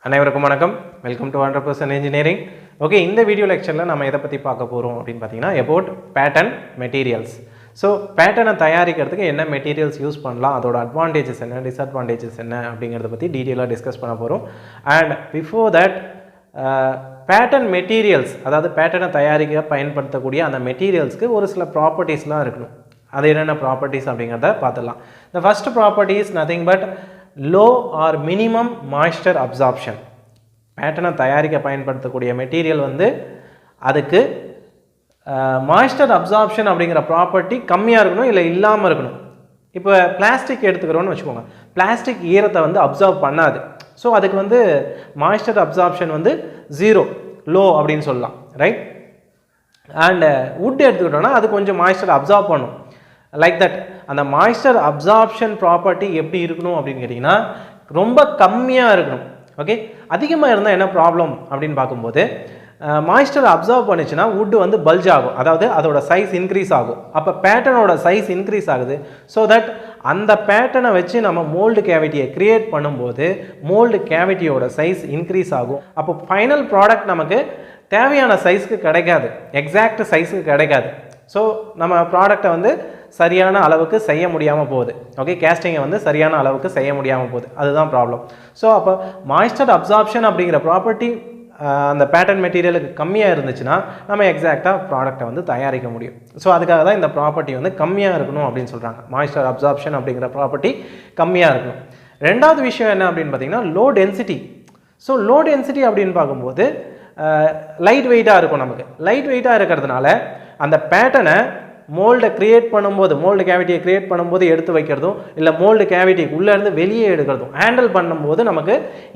அனைவருக்கும் வணக்கம். Welcome to 100% engineering. Okay, இந்த வீடியோ லெக்சரில் நம்ம எதை பற்றி பார்க்க போகிறோம் அப்படின்னு பார்த்தீங்கன்னா அபவுட் பேட்டர்ன் மெட்டீரியல்ஸ். ஸோ பேட்டர்னை தயாரிக்கிறதுக்கு என்ன மெட்டீரியல்ஸ் யூஸ் பண்ணலாம், அதோட அட்வான்டேஜஸ் என்ன, டிஸ்அட்வான்டேஜஸ் என்ன அப்படிங்கிறத பற்றி டீட்டெயிலாக டிஸ்கஸ் பண்ண போகிறோம். And before that pattern materials, அதாவது பேட்டர்னை தயாரிக்க பயன்படுத்தக்கூடிய அந்த மெட்டீரியல்ஸ்க்கு ஒரு சில ப்ராப்பர்ட்டிஸ்லாம் இருக்கணும். அது என்னென்ன ப்ராப்பர்ட்டிஸ் அப்படிங்கிறத பார்த்துடலாம். The first property is nothing but low R minimum moisture absorption. பேட்டர்னை தயாரிக்க பயன்படுத்தக்கூடிய மெட்டீரியல் வந்து அதுக்கு மாய்ஸ்சர் அப்சார்ப்ஷன் அப்படிங்கிற ப்ராப்பர்ட்டி கம்மியாக இருக்கணும், இல்லை இல்லாமல் இருக்கணும். இப்போ பிளாஸ்டிக் எடுத்துக்கிறோன்னு வச்சுக்கோங்க, பிளாஸ்டிக் ஈரத்தை வந்து அப்சார்ப் பண்ணாது. ஸோ அதுக்கு வந்து மாய்ஸ்சர் அப்சார்ப்ஷன் வந்து 0, லோ அப்படின்னு சொல்லலாம், ரைட்? அண்ட் வுட் எடுத்துக்கிட்டோன்னா அது கொஞ்சம் மாய்ஸ்சர் அப்சார்ப் பண்ணும், லைக் தட். அந்த மாய்ஸ்சர் அப்சார்ப்ஷன் ப்ராப்பர்ட்டி எப்படி இருக்கணும் அப்படின்னு கேட்டிங்கன்னா ரொம்ப கம்மியாக இருக்கணும். ஓகே, அதிகமாக இருந்தால் என்ன ப்ராப்ளம் அப்படின்னு பார்க்கும்போது மாய்ஸ்சர் அப்சார்ப் பண்ணிச்சுன்னா வுட் வந்து பல்ஜ் ஆகும், அதாவது அதோட சைஸ் இன்க்ரீஸ் ஆகும். அப்போ பேட்டர்னோட சைஸ் இன்க்ரீஸ் ஆகுது. ஸோ தட் அந்த பேட்டர்னை வச்சு நம்ம மோல்டு கேவிட்டியை கிரியேட் பண்ணும்போது மோல்டு கேவிட்டியோட சைஸ் இன்க்ரீஸ் ஆகும். அப்போ ஃபைனல் ப்ராடக்ட் நமக்கு தேவையான சைஸ்க்கு கிடைக்காது, எக்ஸாக்ட் சைஸுக்கு கிடைக்காது. ஸோ நம்ம ப்ராடக்டை வந்து சரியான அளவுக்கு செய்ய முடியாமல் போகுது. ஓகே, கேஸ்டிங்கை வந்து சரியான அளவுக்கு செய்ய முடியாமல் போகுது, அதுதான் ப்ராப்ளம். ஸோ அப்போ மாய்ஸ்சர் அப்சார்ப்ஷன் அப்படிங்கிற ப்ராப்பர்ட்டி அந்த பேட்டர்ன் மெட்டீரியலுக்கு கம்மியாக இருந்துச்சுன்னா நம்ம எக்ஸாக்டாக ப்ராடக்டை வந்து தயாரிக்க முடியும். ஸோ அதுக்காக தான் இந்த ப்ராப்பர்ட்டி வந்து கம்மியாக இருக்கணும் அப்படின்னு சொல்கிறாங்க. மாய்ஸ்சர் அப்சார்ப்ஷன் அப்படிங்கிற ப்ராப்பர்ட்டி கம்மியாக இருக்கணும். ரெண்டாவது விஷயம் என்ன அப்படின்னு பார்த்தீங்கன்னா low density. So low density அப்படின்னு பார்க்கும்போது லைட் வெயிட்டாக இருக்கும். நமக்கு லைட் வெயிட்டாக இருக்கிறதுனால அந்த பேட்டர்னை மோல்டை க்ரியேட் பண்ணும்போது, மோல்டு கேவிட்டியை க்ரியேட் பண்ணும்போது எடுத்து வைக்கிறதும், இல்லை மோல்டு கேவிட்டி உள்ளேருந்து வெளியே எடுக்கிறதும் ஹேண்டில் பண்ணும்போது நமக்கு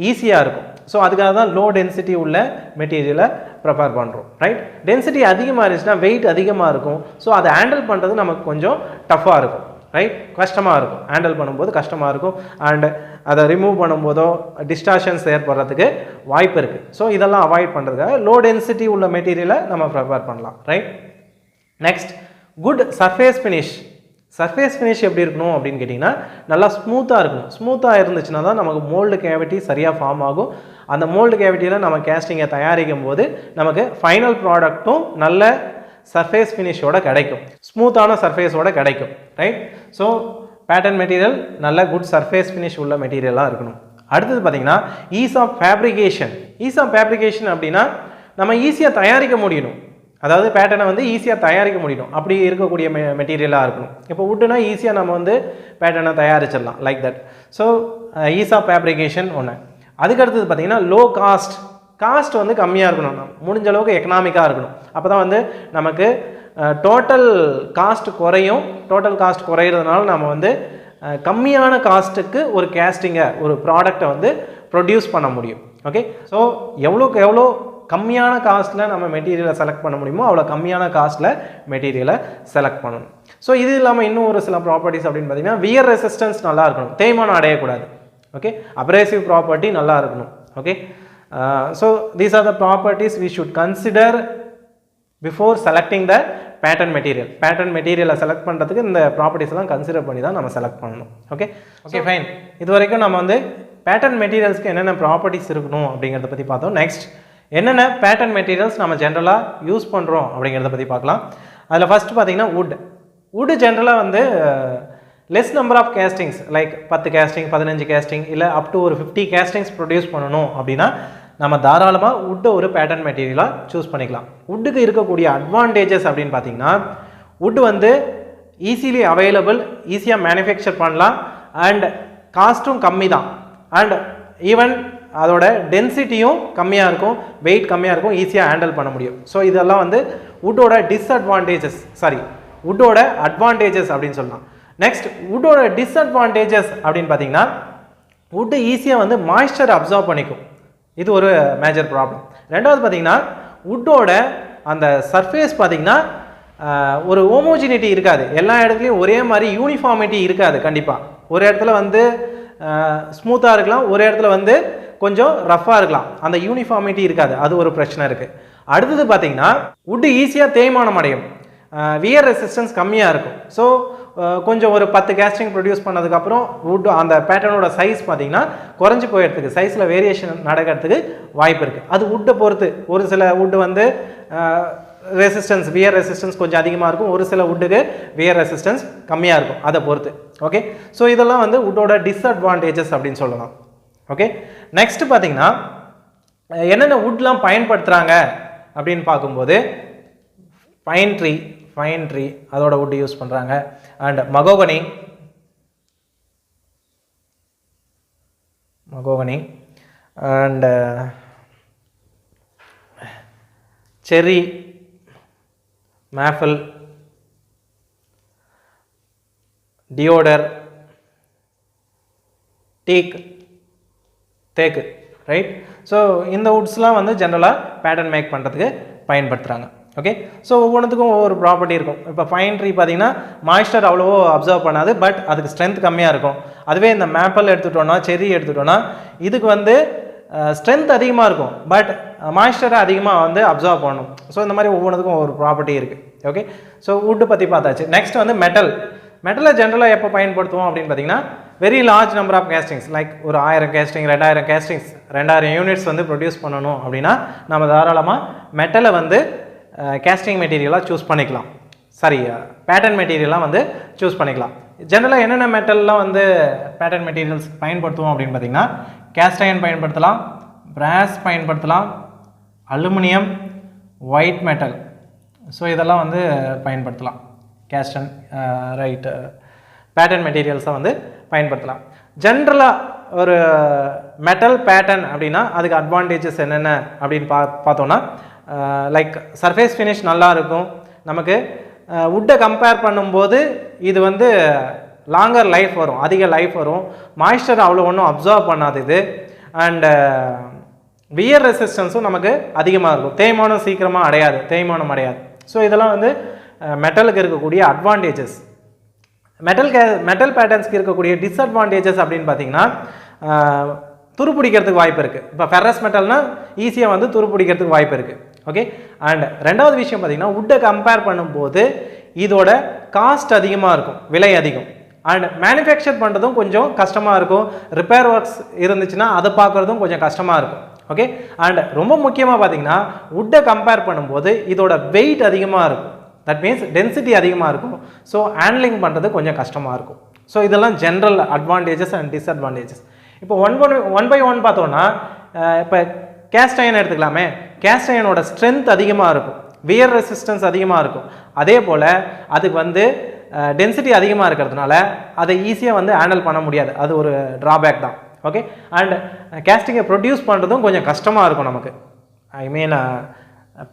ஈஸியாக இருக்கும். ஸோ அதுக்காக தான் லோ டென்சிட்டி உள்ள மெட்டீரியலை ப்ரிஃபர் பண்ணுறோம், ரைட்? டென்சிட்டி அதிகமாக இருந்துச்சுன்னா வெயிட் அதிகமாக இருக்கும். ஸோ அதை ஹேண்டில் பண்ணுறது நமக்கு கொஞ்சம் டஃப்பாக இருக்கும், ரைட்? கஷ்டமாக இருக்கும், ஹேண்டில் பண்ணும்போது கஷ்டமாக இருக்கும். அண்ட் அதை ரிமூவ் பண்ணும்போதோ டிஸ்டார்ஷன்ஸ் ஏற்படுறதுக்கு வாய்ப்பு இருக்குது. ஸோ இதெல்லாம் அவாய்ட் பண்ணுறதுக்காக லோ டென்சிட்டி உள்ள மெட்டீரியலை நம்ம ப்ரிஃபர் பண்ணலாம், right? Next, good surface finish. Surface finish எப்படி இருக்கணும் அப்படின்னு கேட்டிங்கன்னா நல்லா ஸ்மூத்தாக இருக்கணும். ஸ்மூத்தாக இருந்துச்சுன்னா தான் நமக்கு மோல்டு கேவிட்டி சரியாக ஃபார்ம் ஆகும். அந்த மோல்டு கேவிட்டியில் நம்ம கேஸ்டிங்கை தயாரிக்கும் போது நமக்கு ஃபைனல் ப்ராடக்ட்டும் நல்ல சர்ஃபேஸ் ஃபினிஷோட கிடைக்கும், ஸ்மூத்தான சர்ஃபேஸோட கிடைக்கும், ரைட்? ஸோ பேட்டர்ன் மெட்டீரியல் நல்ல குட் சர்ஃபேஸ் ஃபினிஷ் உள்ள மெட்டீரியலாக இருக்கணும். அடுத்தது பார்த்திங்கன்னா ease of fabrication. Ease of fabrication அப்படின்னா நம்ம ஈஸியாக தயாரிக்க முடியணும், அதாவது பேட்டர்னை வந்து ஈஸியாக தயாரிக்க முடியும், அப்படி இருக்கக்கூடிய மெட்டீரியலாக இருக்கணும். இப்போ வுட்டுனா ஈஸியாக நம்ம வந்து பேட்டர்னை தயாரிச்சிடலாம், like that. So ease of fabrication ஒன்று. அதுக்கடுத்தது பார்த்திங்கன்னா லோ காஸ்ட். காஸ்ட் வந்து கம்மியாக இருக்கணும், முடிஞ்ச அளவுக்கு எக்கனாமிக்காக இருக்கணும். அப்போ தான் வந்து நமக்கு டோட்டல் காஸ்ட் குறையும். டோட்டல் காஸ்ட் குறையிறதுனால நம்ம வந்து கம்மியான காஸ்ட்டுக்கு ஒரு கேஸ்டிங்கை, ஒரு ப்ராடக்டை வந்து ப்ரொடியூஸ் பண்ண முடியும். ஓகே, ஸோ எவ்வளோக்கு எவ்வளோ கம்மியான காஸ்ட்டில் நம்ம மெட்டீரியலை செலக்ட் பண்ண முடியுமோ அவ்வளோ கம்மியான காஸ்ட்டில் மெட்டீரியலை செலக்ட் பண்ணணும். ஸோ இது இல்லாமல் இன்னும் ஒரு சில ப்ராப்பர்ட்டிஸ் அப்படின்னு பார்த்தீங்கன்னா வியர் ரெசிஸ்டன்ஸ் நல்லா இருக்கணும், தேய்மானம் அடையக்கூடாது. ஓகே, அப்ரேசிவ் ப்ராப்பர்ட்டி நல்லா இருக்கணும். Okay, so these are the properties we should consider before selecting the pattern material. Pattern மெட்டீரியலை செலக்ட் பண்ணுறதுக்கு இந்த ப்ராப்பர்ட்டிஸ் எல்லாம் கன்சிடர் பண்ணி தான் நம்ம செலக்ட் பண்ணணும். Okay okay fine. இது வரைக்கும் நம்ம வந்து பேட்டர்ன் மெட்டீரியல்ஸ்க்கு என்னென்ன ப்ராப்பர்ட்டிஸ் இருக்கணும் அப்படிங்கிறத பற்றி பார்த்தோம். நெக்ஸ்ட், என்னென்ன பேட்டர்ன் மெட்டீரியல்ஸ் நம்ம ஜென்ரலாக யூஸ் பண்ணுறோம் அப்படிங்கிறத பற்றி பார்க்கலாம். அதில் ஃபஸ்ட்டு பார்த்தீங்கன்னா வுட் ஜென்ரலாக வந்து less number of castings, like 10 casting, 15 casting, இல்லை அப் டு ஒரு 50 கேஸ்டிங்ஸ் ப்ரொடியூஸ் பண்ணணும் அப்படின்னா நம்ம தாராளமாக வுட்டை ஒரு பேட்டர்ன் மெட்டீரியலாக சூஸ் பண்ணிக்கலாம். வுட்டுக்கு இருக்கக்கூடிய அட்வான்டேஜஸ் அப்படின்னு பார்த்தீங்கன்னா வுட் வந்து ஈஸிலி அவைலபிள், ஈஸியாக மேனுஃபேக்சர் பண்ணலாம், அண்ட் காஸ்ட்டும் கம்மி தான், அண்ட் ஈவன் அதோட டென்சிட்டியும் கம்மியாக இருக்கும், வெயிட் கம்மியாக இருக்கும், ஈஸியாக ஹேண்டில் பண்ண முடியும். ஸோ இதெல்லாம் வந்து வுட்டோட டிஸ்அட்வான்டேஜஸ், வுட்டோட அட்வான்டேஜஸ் அப்படின்னு சொல்லலாம். நெக்ஸ்ட், வுட்டோட டிஸ்அட்வான்டேஜஸ் அப்படின்னு பார்த்தீங்கன்னா வுட்டு ஈஸியாக வந்து மாய்ஸ்சர் அப்சார்ப் பண்ணிக்கும், இது ஒரு மேஜர் ப்ராப்ளம். ரெண்டாவது பார்த்தீங்கன்னா வுட்டோட அந்த சர்ஃபேஸ் பார்த்தீங்கன்னா ஒரு ஹோமோஜினிட்டி இருக்காது, எல்லா இடத்துலையும் ஒரே மாதிரி யூனிஃபார்மிட்டி இருக்காது. கண்டிப்பாக ஒரு இடத்துல வந்து ஸ்மூத்தாக இருக்கலாம், ஒரு இடத்துல வந்து கொஞ்சம் ரஃப்பாக இருக்கலாம், அந்த யூனிஃபார்மிட்டி இருக்காது, அது ஒரு பிரச்சனை இருக்குது. அடுத்தது பார்த்தீங்கன்னா வுட்டு ஈஸியாக தேய்மானம் அடையும், வியர் ரெசிஸ்டன்ஸ் கம்மியாக இருக்கும். ஸோ கொஞ்சம் ஒரு 10 கேஸ்டிங் ப்ரொடியூஸ் பண்ணதுக்கப்புறம் வுட் அந்த பேட்டர்னோட சைஸ் பார்த்தீங்கன்னா குறைஞ்சி போயிடுறதுக்கு சைஸில் வேரியேஷன் நடக்கிறதுக்கு வாய்ப்பு இருக்குது. அது வுட்டை பொறுத்து. ஒரு சில வுட்டு வந்து ரெசிஸ்டன்ஸ் வியர் ரெசிஸ்டன்ஸ் கொஞ்சம் அதிகமாக இருக்கும், ஒரு சில வுட்டுக்கு வியர் ரெசிஸ்டன்ஸ் கம்மியாக இருக்கும், அதை பொறுத்து. ஓகே, ஸோ இதெல்லாம் வந்து வுட்டோட டிஸ்அட்வான்டேஜஸ் அப்படின்னு சொல்லலாம். ஓகே, நெக்ஸ்ட் பார்த்தீங்கன்னா என்னென்ன வுட்லாம் பயன்படுத்துகிறாங்க அப்படின்னு பார்க்கும்போது பைன் ட்ரீ அதோட வுட் யூஸ் பண்ணுறாங்க. அண்ட் மகோகனி அண்ட் செர்ரி, மேஃபில், டியோடர், டீக், தேக்கு, ரைட். ஸோ இந்த வுட்ஸ்லாம் வந்து ஜென்ரலாக பேட்டர்ன் மேக் பண்ணுறதுக்கு பயன்படுத்துகிறாங்க. ஓகே, ஸோ ஒவ்வொன்றுத்துக்கும் ஒவ்வொரு ப்ராப்பர்ட்டி இருக்கும். இப்போ பைன் ட்ரீ பார்த்தீங்கன்னா மாய்ஸ்டர் அவ்வளவோ அப்சர்வ் பண்ணாது, பட் அதுக்கு ஸ்ட்ரென்த் கம்மியாக இருக்கும். அதுவே இந்த மேப்பிள் எடுத்துட்டோன்னா, செர்ரி எடுத்துட்டோன்னா இதுக்கு வந்து ஸ்ட்ரென்த் அதிகமாக இருக்கும், பட் மாய்ஸ்டரை அதிகமாக வந்து அப்சர்வ் பண்ணணும். ஸோ இந்த மாதிரி ஒவ்வொன்றுத்துக்கும் ஒரு ப்ராப்பர்ட்டி இருக்குது. ஓகே, ஸோ வுட்டு பற்றி பார்த்தாச்சு. நெக்ஸ்ட் வந்து மெட்டலை ஜென்ரலாக எப்போ பயன்படுத்துவோம் அப்படின்னு பார்த்தீங்கன்னா very large number of castings, like ஒரு 1000 கேஸ்டிங் 2000 கேஸ்டிங்ஸ் 2000 யூனிட்ஸ் வந்து ப்ரொடியூஸ் பண்ணணும் அப்படின்னா நம்ம தாராளமாக மெட்டலை வந்து கேஸ்டிங் மெட்டீரியலாக சூஸ் பண்ணிக்கலாம். சாரி, பேட்டர்ன் மெட்டீரியலாக வந்து சூஸ் பண்ணிக்கலாம். ஜென்ரலாக என்னென்ன மெட்டல்லாம் வந்து பேட்டர்ன் மெட்டீரியல்ஸ் பயன்படுத்துவோம் அப்படின்னு பார்த்தீங்கன்னா கேஸ்ட் அயர்ன் பயன்படுத்தலாம், பிராஸ் பயன்படுத்தலாம், அலுமினியம், ஒயிட் மெட்டல். ஸோ இதெல்லாம் வந்து பயன்படுத்தலாம். கேஸ்டன் ரைட் பேட்டர்ன் மெட்டீரியல்ஸை வந்து பயன்படுத்தலாம். ஜென்ரலாக ஒரு மெட்டல் பேட்டர்ன் அப்படின்னா அதுக்கு அட்வான்டேஜஸ் என்னென்ன அப்படின்னு பார்த்தோன்னா லைக் சர்ஃபேஸ் ஃபினிஷ் நல்லா இருக்கும். நமக்கு வுட்டை கம்பேர் பண்ணும்போது இது வந்து லாங்கர் லைஃப் வரும், அதிக லைஃப் வரும். மாய்ஸ்டர் அவ்வளோ ஒன்றும் அப்சர்வ் பண்ணாது இது. அண்டு வியர் ரெசிஸ்டன்ஸும் நமக்கு அதிகமாக இருக்கும், தேய்மானம் அடையாது. ஸோ இதெல்லாம் வந்து மெட்டலுக்கு இருக்கக்கூடிய அட்வான்டேஜஸ். மெட்டல் பேட்டர்ன்ஸ்க்கு இருக்கக்கூடிய டிஸ்அட்வான்டேஜஸ் அப்படின்னு பார்த்தீங்கன்னா துருப்பிடிக்கிறதுக்கு வாய்ப்பு இருக்குது. இப்போ ஃபெரஸ் மெட்டல்னால் ஈஸியாக வந்து துருப்பிடிக்கிறதுக்கு வாய்ப்பு இருக்குது. ஓகே, அண்ட் ரெண்டாவது விஷயம் பார்த்தீங்கன்னா வுட்டை கம்பேர் பண்ணும்போது இதோட காஸ்ட் அதிகமாக இருக்கும், விலை அதிகம். அண்ட் மேனுஃபேக்சர் பண்ணுறதும் கொஞ்சம் கஷ்டமாக இருக்கும். ரிப்பேர் ஒர்க்ஸ் இருந்துச்சுன்னா அதை பார்க்குறதும் கொஞ்சம் கஷ்டமாக இருக்கும். ஓகே, அண்ட் ரொம்ப முக்கியமாக பார்த்தீங்கன்னா வுட்டை கம்பேர் பண்ணும்போது இதோட வெயிட் அதிகமாக இருக்கும். தட் மீன்ஸ் டென்சிட்டி அதிகமாக இருக்கும். ஸோ ஹேண்ட்லிங் பண்ணுறது கொஞ்சம் கஷ்டமாக இருக்கும். ஸோ இதெல்லாம் ஜென்ரல் அட்வான்டேஜஸ் அண்ட் டிஸ்அட்வான்டேஜஸ். இப்போ ஒன் பை ஒன் பார்த்தோன்னா இப்போ கேஸ்ட் அயர்ன் எடுத்துக்கலாமே. கேஸ்ட் அயர்னோட ஸ்ட்ரென்த் அதிகமாக இருக்கும், வியர் ரெசிஸ்டன்ஸ் அதிகமாக இருக்கும். அதே போல் அதுக்கு வந்து டென்சிட்டி அதிகமாக இருக்கிறதுனால அதை ஈஸியாக வந்து ஹேண்டில் பண்ண முடியாது, அது ஒரு ட்ராபேக் தான். ஓகே, அண்ட் கேஸ்டிங்கை ப்ரொடியூஸ் பண்ணுறதும் கொஞ்சம் கஷ்டமாக இருக்கும் நமக்கு. ஐ மீன்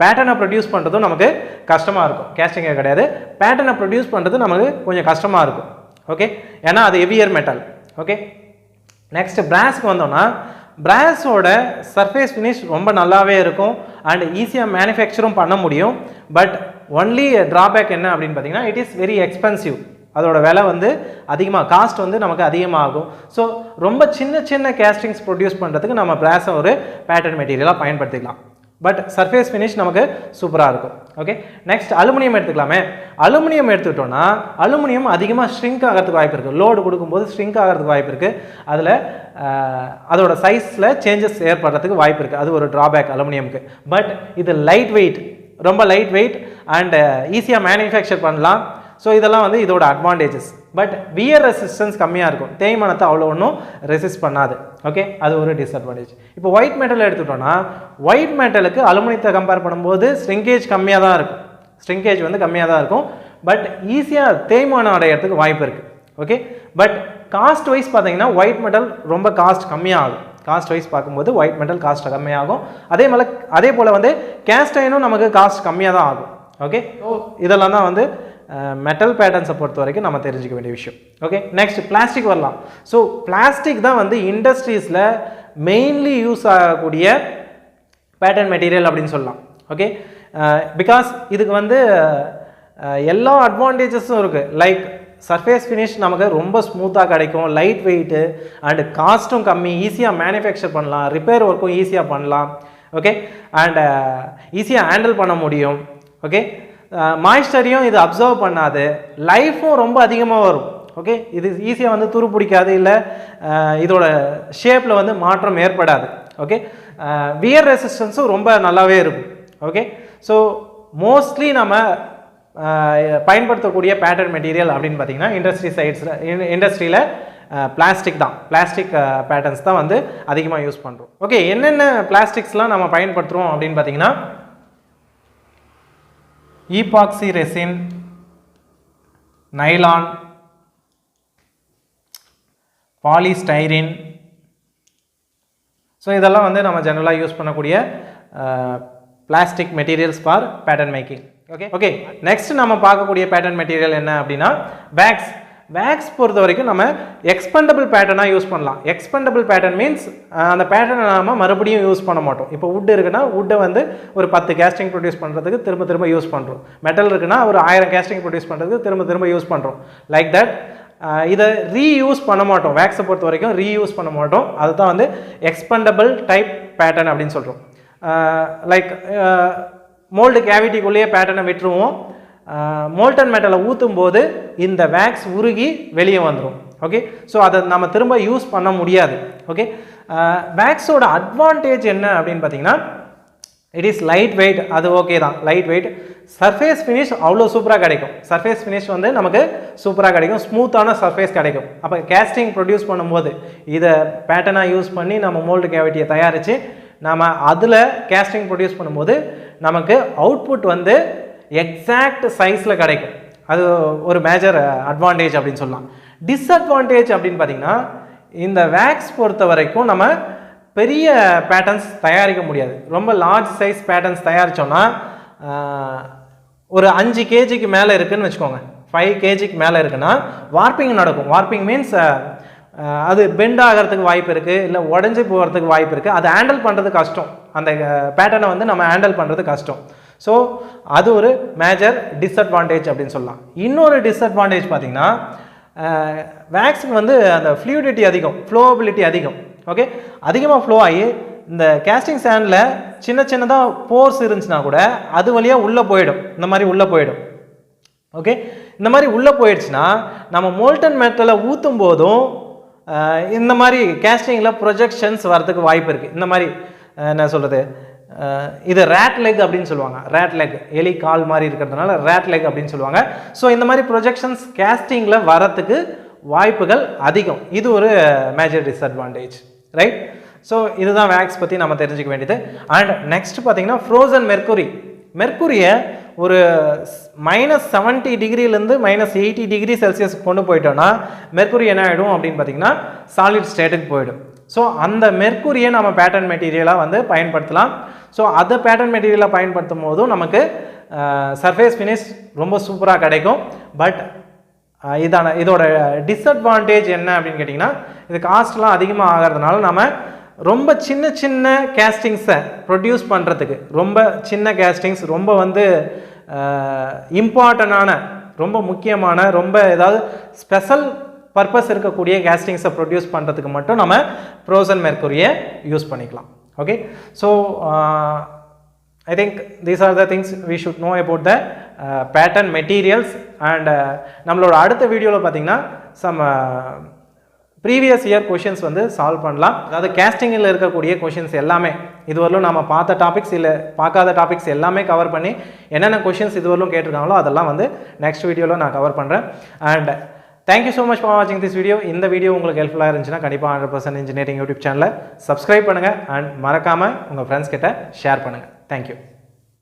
பேட்டர்னை ப்ரொடியூஸ் பண்ணுறதும் நமக்கு கஷ்டமாக இருக்கும். கேஸ்டிங்கே கிடையாது, பேட்டர்னை ப்ரொடியூஸ் பண்ணுறது நமக்கு கொஞ்சம் கஷ்டமாக இருக்கும். ஓகே, ஏன்னா அது ஹெவியர் மெட்டல். ஓகே, நெக்ஸ்ட் பிராஸ்க்கு வந்தோம்னா பிராஸோட சர்ஃபேஸ் ஃபினிஷ் ரொம்ப நல்லாவே இருக்கும் அண்ட் ஈஸியாக மேனுஃபேக்சரும் பண்ண முடியும். பட் ஒன்லி ட்ராபேக் என்ன அப்படின்னு பார்த்தீங்கன்னா இட் இஸ் வெரி எக்ஸ்பென்சிவ். அதோட விலை வந்து அதிகமாக, காஸ்ட் வந்து நமக்கு அதிகமாகும். ஸோ ரொம்ப சின்ன கேஸ்டிங்ஸ் ப்ரொடியூஸ் பண்ணுறதுக்கு நம்ம பிராஸை ஒரு பேட்டர்ன் மெட்டீரியலாக பயன்படுத்திக்கலாம். பட் சர்ஃபேஸ் ஃபினிஷ் நமக்கு சூப்பராக இருக்கும். ஓகே, நெக்ஸ்ட் அலுமினியம் எடுத்துக்கலாமே. அலுமினியம் எடுத்துக்கிட்டோன்னா அலுமினியம் அதிகமாக ஷ்ரிங்க் ஆகிறதுக்கு வாய்ப்பு இருக்குது. லோடு கொடுக்கும்போது ஷ்ரிங்க் ஆகிறதுக்கு வாய்ப்பு இருக்குது. அதில் அதோட சைஸில் சேஞ்சஸ் ஏற்படுறதுக்கு வாய்ப்பு இருக்குது. அது ஒரு ட்ராபேக் அலுமினியமுக்கு. பட் இது லைட் வெயிட், ரொம்ப லைட் வெயிட் அண்ட் ஈஸியாக மேனுஃபேக்சர் பண்ணலாம். ஸோ இதெல்லாம் வந்து இதோட அட்வான்டேஜஸ். பட் வியர் ரெசிஸ்டன்ஸ் கம்மியாக இருக்கும், தேய்மானத்தை அவ்வளோ ஒன்றும் ரெசிஸ்ட் பண்ணாது. ஓகே, அது ஒரு டிஸ்அட்வான்டேஜ். இப்போ ஒயிட் மெட்டல் எடுத்துக்கிட்டோன்னா ஒயிட் மெட்டலுக்கு அலுமினியத்தை கம்பேர் பண்ணும்போது ஸ்ட்ரிங்கேஜ் கம்மியாக தான் இருக்கும். ஸ்ட்ரிங்கேஜ் வந்து கம்மியாக தான் இருக்கும். பட் ஈஸியாக தேய்மானம் அடையிறதுக்கு வாய்ப்பு இருக்குது. ஓகே, பட் காஸ்ட் வைஸ் பார்த்தீங்கன்னா ஒயிட் மெட்டல் ரொம்ப காஸ்ட் கம்மியாகும். காஸ்ட் வைஸ் பார்க்கும்போது ஒயிட் மெட்டல் காஸ்ட் கம்மியாகும். அதே போல் வந்து கேஸ்ட் அயர்னும் நமக்கு காஸ்ட் கம்மியாக தான் ஆகும். ஓகே, ஸோ இதெல்லாம் தான் வந்து மெட்டல் பேட்டர்ன்ஸை பொறுத்த வரைக்கும் நம்ம தெரிஞ்சுக்க வேண்டிய விஷயம். ஓகே, நெக்ஸ்ட் பிளாஸ்டிக் வரலாம். ஸோ பிளாஸ்டிக் தான் வந்து இண்டஸ்ட்ரீஸில் மெயின்லி யூஸ் ஆகக்கூடிய பேட்டர்ன் மெட்டீரியல் அப்படின்னு சொல்லலாம். ஓகே, பிகாஸ் இதுக்கு வந்து எல்லா அட்வான்டேஜஸும் இருக்குது. லைக் சர்ஃபேஸ் ஃபினிஷ் நமக்கு ரொம்ப ஸ்மூத்தாக கிடைக்கும், லைட் வெயிட்டு அண்டு காஸ்ட்டும் கம்மி, ஈஸியாக மேனுஃபேக்சர் பண்ணலாம், ரிப்பேர் ஒர்க்கும் ஈஸியாக பண்ணலாம். ஓகே, அண்ட் ஈஸியாக ஹேண்டில் பண்ண முடியும். ஓகே, மாய்ஸ்சரையும் இது அப்சர்வ் பண்ணாது, லைஃப்பும் ரொம்ப அதிகமாக வரும். ஓகே, இது ஈஸியாக வந்து துரு பிடிக்காது, இல்லை இதோட ஷேப்பில் வந்து மாற்றம் ஏற்படாது. ஓகே, வியர் ரெசிஸ்டன்ஸும் ரொம்ப நல்லாவே இருக்கும். ஓகே, ஸோ மோஸ்ட்லி நம்ம பயன்படுத்தக்கூடிய பேட்டர்ன் மெட்டீரியல் அப்படின்னு பார்த்தீங்கன்னா இண்டஸ்ட்ரியில் பிளாஸ்டிக் தான், பிளாஸ்டிக் பேட்டர்ன்ஸ் தான் வந்து அதிகமாக யூஸ் பண்ணுறோம். ஓகே, என்னென்ன பிளாஸ்டிக்ஸ்லாம் நம்ம பயன்படுத்துகிறோம் அப்படின்னு பார்த்தீங்கன்னா epoxy resin, nylon, polystyrene. So இதெல்லாம் வந்து நம்ம ஜெனரலாக யூஸ் பண்ணக்கூடிய plastic materials for pattern making. Okay, next நம்ம பார்க்கக்கூடிய பேட்டர்ன் மெட்டீரியல் என்ன அப்படின்னா வேக்ஸ். வேக்ஸ் பொறுத்த வரைக்கும் நம்ம எக்ஸ்பெண்டபிள் பேட்டர்னாக யூஸ் பண்ணலாம். எக்ஸ்பெண்டபிள் பேட்டர்ன் மீன்ஸ் அந்த பேட்டர்னை நம்ம மறுபடியும் யூஸ் பண்ண மாட்டோம். இப்போ வுட் இருக்குன்னா வுட்டை வந்து ஒரு 10 கேஸ்டிங் ப்ரொடியூஸ் பண்ணுறதுக்கு திரும்ப யூஸ் பண்ணுறோம். மெட்டல் இருக்குன்னா ஒரு 1000 கேஸ்டிங் ப்ரொடியூஸ் பண்ணுறதுக்கு திரும்ப யூஸ் பண்ணுறோம். Like that. இதை ரீயூஸ் பண்ண மாட்டோம். வேக்ஸை பொறுத்த வரைக்கும் ரீயூஸ் பண்ண மாட்டோம். அதுதான் வந்து எக்ஸ்பெண்டபிள் டைப் பேட்டர்ன் அப்படின்னு சொல்கிறோம். லைக் மோல்டு கேவிட்டிக்குள்ளேயே பேட்டர்னை விட்டுருவோம். மோல்டன் மெட்டலை ஊற்றும் போது இந்த வேக்ஸ் உருகி வெளியே வந்துடும். ஓகே, ஸோ அதை நம்ம திரும்ப யூஸ் பண்ண முடியாது. ஓகே, வேக்ஸோட அட்வான்டேஜ் என்ன அப்படின்னு பார்த்தீங்கன்னா இட் இஸ் லைட் வெயிட். அது ஓகே தான், லைட் வெயிட். சர்ஃபேஸ் ஃபினிஷ் அவ்வளோ சூப்பராக கிடைக்கும். சர்ஃபேஸ் ஃபினிஷ் வந்து நமக்கு சூப்பராக கிடைக்கும், ஸ்மூத்தான சர்ஃபேஸ் கிடைக்கும். அப்போ கேஸ்டிங் ப்ரொடியூஸ் பண்ணும்போது இதை பேட்டர்னாக யூஸ் பண்ணி நம்ம மோல்டு கேவிட்டியை தயாரித்து நம்ம அதில் கேஸ்டிங் ப்ரொடியூஸ் பண்ணும்போது நமக்கு அவுட்புட் வந்து எக்ஸாக்ட் சைஸில் கிடைக்கும். அது ஒரு மேஜர் அட்வான்டேஜ் அப்படின்னு சொல்லலாம். டிஸ்அட்வான்டேஜ் அப்படின்னு பார்த்தீங்கன்னா இந்த வேக்ஸ் பொறுத்த வரைக்கும் நம்ம பெரிய பேட்டர்ன்ஸ் தயாரிக்க முடியாது. ரொம்ப லார்ஜ் சைஸ் பேட்டர்ன்ஸ் தயாரித்தோன்னா ஒரு 5 kgக்கு மேலே இருக்குதுன்னு வச்சுக்கோங்க, 5 kgக்கு மேலே இருக்குன்னா வார்ப்பிங் நடக்கும். வார்ப்பிங் மீன்ஸ் அது பெண்ட் ஆகிறதுக்கு வாய்ப்பு இருக்குது, இல்லை உடஞ்சி போகிறதுக்கு வாய்ப்பு இருக்குது. அதை ஹேண்டில் பண்ணுறது கஷ்டம். அந்த பேட்டர்னை வந்து நம்ம ஹேண்டில் பண்ணுறது கஷ்டம். ஸோ அது ஒரு மேஜர் டிஸ்அட்வான்டேஜ் அப்படின்னு சொல்லலாம். இன்னொரு டிஸ்அட்வான்டேஜ் பார்த்திங்கன்னா வேக்ஸுக்கு வந்து அந்த ஃப்ளூயிடிட்டி அதிகம், ஃப்ளோபிலிட்டி அதிகம். ஓகே, அதிகமாக ஃப்ளோ ஆகி இந்த கேஸ்டிங் சாண்டில் சின்னதாக போர்ஸ் இருந்துச்சுன்னா கூட அது வழியாக உள்ளே போயிடும். இந்த மாதிரி உள்ளே போயிடும். ஓகே, இந்த மாதிரி உள்ளே போயிடுச்சுன்னா நம்ம மோல்டன் மெட்டலை ஊற்றும் போதும் இந்த மாதிரி கேஸ்டிங்கில் ப்ரொஜெக்ஷன்ஸ் வரதுக்கு வாய்ப்பு இருக்குது. இந்த மாதிரி என்ன சொல்கிறது, இது ரேட் லெக் அப்படின்னு சொல்லுவாங்க. ரேட் லெக், எலி கால் மாதிரி இருக்கிறதுனால ரேட் லெக் அப்படின்னு சொல்லுவாங்க. ஸோ இந்த மாதிரி ப்ரொஜெக்ஷன்ஸ் கேஸ்டிங்கில் வரத்துக்கு வாய்ப்புகள் அதிகம். இது ஒரு மேஜர் டிஸ்அட்வான்டேஜ், ரைட்? ஸோ இதுதான் வேக்ஸ் பற்றி நம்ம தெரிஞ்சுக்க வேண்டியது. அண்ட் நெக்ஸ்ட் பார்த்தீங்கன்னா ஃப்ரோசன் மெர்க்குரி. மெர்க்குரியை ஒரு -70 டிகிரிலேருந்து -80 டிகிரி செல்சியஸ் கொண்டு போயிட்டோன்னா மெர்க்குரி என்ன ஆகிடும் அப்படின்னு பார்த்தீங்கன்னா சாலிட் ஸ்டேட்டுக்கு போயிடும். ஸோ அந்த மெர்க்குரியை நம்ம பேட்டர்ன் மெட்டீரியலாக வந்து பயன்படுத்தலாம். ஸோ அதை பேட்டர்ன் மெட்டீரியலாக பயன்படுத்தும் போதும் நமக்கு சர்ஃபேஸ் ஃபினிஷ் ரொம்ப சூப்பராக கிடைக்கும். பட் இதோட டிஸ்அட்வான்டேஜ் என்ன அப்படின்னு கேட்டிங்கன்னா இது காஸ்ட்லாம் அதிகமாக ஆகிறதுனால நம்ம ரொம்ப சின்ன கேஸ்டிங்ஸை ப்ரொடியூஸ் பண்ணுறதுக்கு, ரொம்ப சின்ன கேஸ்டிங்ஸ், ரொம்ப வந்து இம்பார்ட்டண்டான, ரொம்ப முக்கியமான, ரொம்ப ஏதாவது ஸ்பெஷல் பர்பஸ் இருக்கக்கூடிய கேஸ்டிங்ஸை ப்ரொடியூஸ் பண்ணுறதுக்கு மட்டும் நம்ம ஃப்ரோசன் மெர்க்குரியை யூஸ் பண்ணிக்கலாம். Okay, so I think these are the things we should know about the pattern materials. and நம்மளோட அடுத்த வீடியோவில் பார்த்தீங்கன்னா some ப்ரீவியஸ் இயர் கொஷின்ஸ் வந்து சால்வ் பண்ணலாம். அதாவது கேஸ்டிங்கில் இருக்கக்கூடிய கொஷின்ஸ் எல்லாமே இதுவரையிலும் நம்ம பார்த்த டாபிக்ஸ் இல்லை பார்க்காத டாபிக்ஸ் எல்லாமே கவர் பண்ணி என்னென்ன கொஷின்ஸ் இதுவரையிலும் கேட்டிருக்காங்களோ அதெல்லாம் வந்து நெக்ஸ்ட் வீடியோவில் நான் கவர் பண்ணுறேன். And thank you so much for வாட்சிங் திஸ் வீடியோ. இந்த வீடியோ உங்களுக்கு ஹெல்ப்ஃபுல்லாக இருந்துச்சுன்னா கண்டிப்பாக 100% இன்ஜினியரிங் யூடியூப் சேனலை சப்ஸ்கிரைப் பண்ணுங்கள். அண்ட் மறக்காமல் உங்கள் ஃப்ரெண்ட்ஸ் கிட்ட ஷேர் பண்ணுங்கள். தேங்க்யூ.